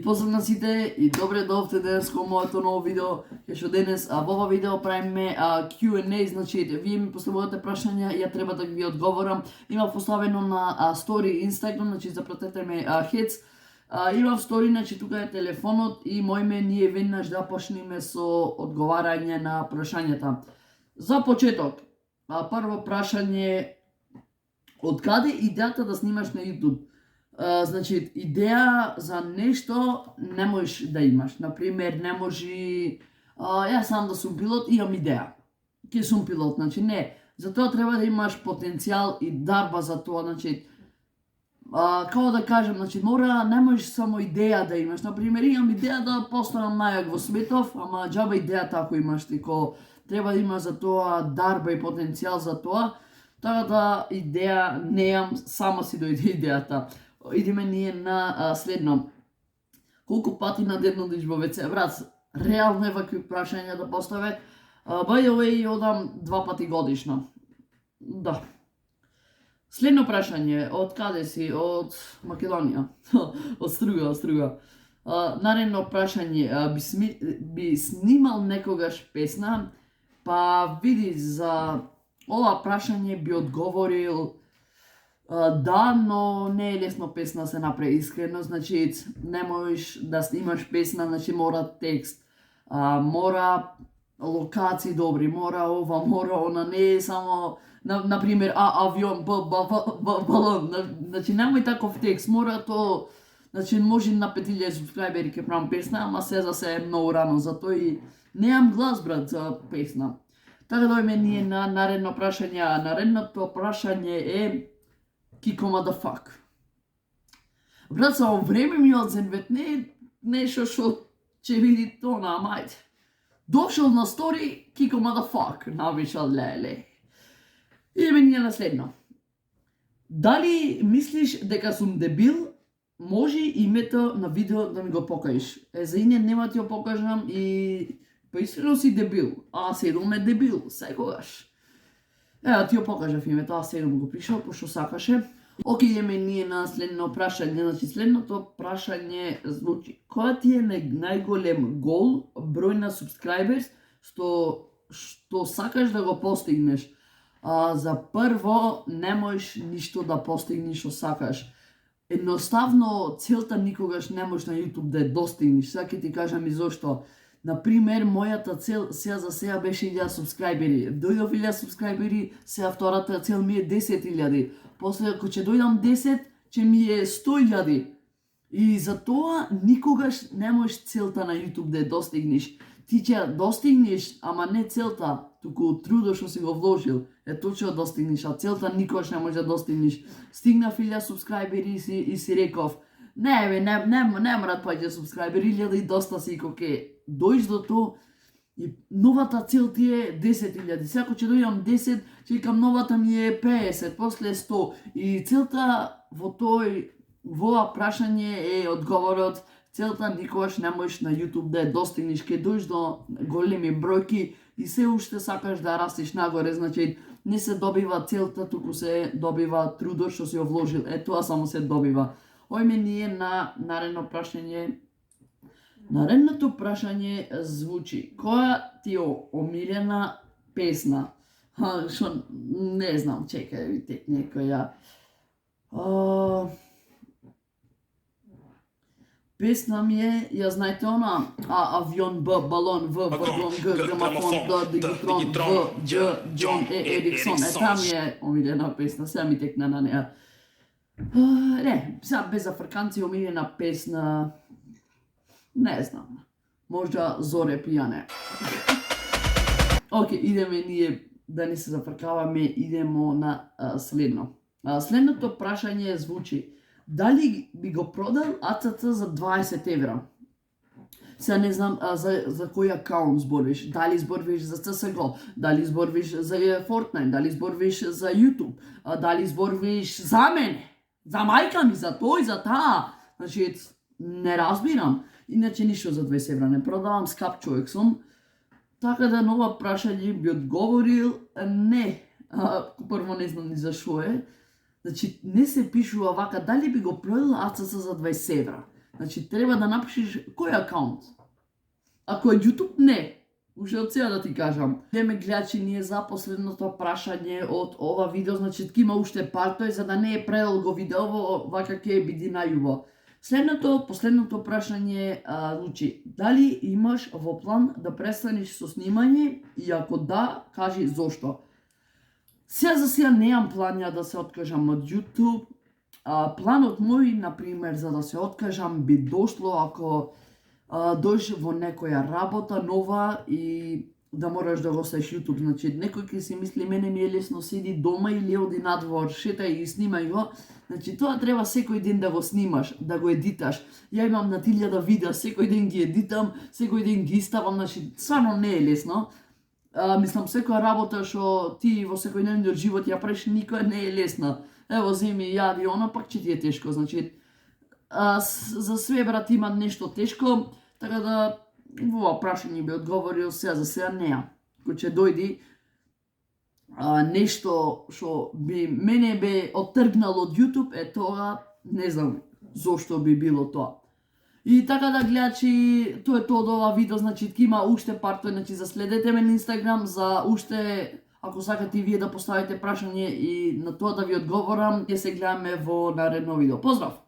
поздрав на сите и добре дојдовте денес кон моето ново видео, што денес во ова видео правиме Q&A, значи вие ми поставувате прашања и ја треба да ги одговорам. Имав поставено на стори Instagram, значи запратете ме хец. Имав стори, значи тука е телефонот и мојме ние веднаш да почнеме со одговарање на прашањата. За почеток, прво прашање, од каде идејата да снимаш на YouTube? Значи, идеја за нешто не можеш да имаш. Например, не може... Јас сам да сум пилот, имам идеја. Ке сум пилот, значи не. Затоа треба да имаш потенцијал и дарба за тоа, значи... Како да кажем, значи, не можеш само идеја да имаш. Например, имам идеја да постанам најак во светов, ама џаба идејата ако имаш, тико треба да имаш за тоа дарба и потенцијал за тоа. Така да идеја неам, сама си дојде идејата. Идеме ние на следно. Колку пати на ден одиш во ВЦ? Брат, реално е вакви прашања да поставе. By the way, одам 2 пати годишно. Да. Следно прашање, од каде си? Од Македонија. Од Струга. Наредно прашање, би снимал некогаш песна? Па види, за ова прашање би одговорил да, но не е лесно песна се направи искрено, значи не можеш да снимаш песна, значи мора текст, мора локации добри, мора ова, мора она, не е само, например, авион, балон, значи немој таков текст, мора то, значи може на 5000 субскрайбери ке правам песна, ама се за се е многу рано, затоа и неам глас, брат, за песна. Така дојме ние на наредно прашање, наредното прашање е Kiko motherfuck. Брат, само време ми одзен, вет не е нешто што ќе види тоа на мајде. Дошол на стори, Kiko motherfuck, навишал леле. Идеме ние на следно. Дали мислиш дека сум дебил? Може името на видео да ми го покажеш. За ине нема ти го покажам и па искрено си дебил. Седом е дебил, секогаш. Ти ја покажав името, седом го пишал, пошто сакаше. Оке, идеме ние на следно прашање. Значи, следното прашање звучи: која ти е најголем гол, број на субскрайберс, што сакаш да го постигнеш? За прво, не можеш ништо да постигнеш што сакаш. Едноставно, целта никогаш не можеш на YouTube да ја достигнеш. Сега ќе ти кажам и зошто. Например, мојата цел сега за сега беше 1000 субскрайбери. Дојдов 1000 субскрайбери, сега втората цел ми е 10.000. После, ако ќе дојдам 10, ќе ми е 100.000. И затоа никогаш не можеш целта на YouTube да ја достигнеш. Ти ќе ја достигнеш, ама не целта, туку трудот што си го вложил. Тоа ќе ја достигнеш, а целта никогаш не можеш да достигнеш. Стигнав 1000 субскрайбери и си реков: не мрат паѓа субскрайбери, 1000 и доста си, коке дојш до тоа и новата цел ти е 10.000. Сега ако ќе дојдам 10, ќе викам новата ми е 50, после 100. И целта во ова прашање е одговорот: целта никогаш не можеш на YouTube да ја достигнеш, ќе дојш до големи бројки и се уште сакаш да растеш нагоре, значи не се добива целта, туку се добива трудот што си ја вложил. Тоа само се добива. Ојме ние на наредно прашање. Наредното прашање звучи: која ти е омилена песна? Шо, не знам, чекај, видите некоја. Песна ми е, ја знаете она, авион, Б, балон, В, вагон, Г, грамофон, Д, дигитрон, В, Дж, Джон, Ериксон. Таа ми е омилена песна, сега ми текна на неа. Не, сега без африканци омилена песна... Не знам. Можда Зоре пијане. Оке, идеме ние да не се зафркаваме, идемо на следно. Следното прашање звучи: дали би го продал АЦЦ за 20 евра? Сега не знам за кој акаунт збориш. Дали збориш за CSGO, дали збориш за Fortnite, дали збориш за YouTube, дали збориш за мене, за мајка ми, за тој, за таа. Значи, не разбирам. Иначе ништо за 20 евра не продавам, скап човек сум. Така да на ова прашање би одговорил не. Прво не знам ни за шо е. Значи, не се пишува вака: дали би го продал АЦЦ за 20 евра. Значи, треба да напишеш кој акаунт. Ако е YouTube, не. Уште од сега да ти кажам. Деме гледачи, ние за последното прашање од ова видео, значи има уште партој, за да не е предолго видеово, вака ќе биде најубаво. Последното прашање звучи: дали имаш во план да престанеш со снимање и ако да, кажи зошто. За сега неам план да се откажам од YouTube. Планот мој, например, за да се откажам би дошло ако дојш во некоја работа нова и да мораш да го оставиш YouTube. Значи, некој ќе си мисли, мене ми е лесно, седи дома или оди надвор, шетај и снимај го. Значи, тоа треба секој ден да го снимаш, да го едиташ. Ја имам на 1000 видеа, секој ден ги едитам, секој ден ги ставам, значи, стварно не е лесно. Мислам, секоја работа што ти во секојдневниот живот ја правиш, никоја не е лесна. Ево, земи, јади, она пак ќе ти е тешко. Значи, за све, брат, има нешто тешко, така да во ова прашање би одговорил за сега неа. Кој ќе дојди нешто што би мене бе оттргнало од YouTube, е тоа, не знам зошто би било тоа. И така да гледачи, тоа е тоа од ова видео, значи има уште партој, значи заследете ме на Инстаграм за уште, ако сакате и вие да поставите прашање и на тоа да ви одговорам, ќе се гледаме во наредно видео. Поздрав!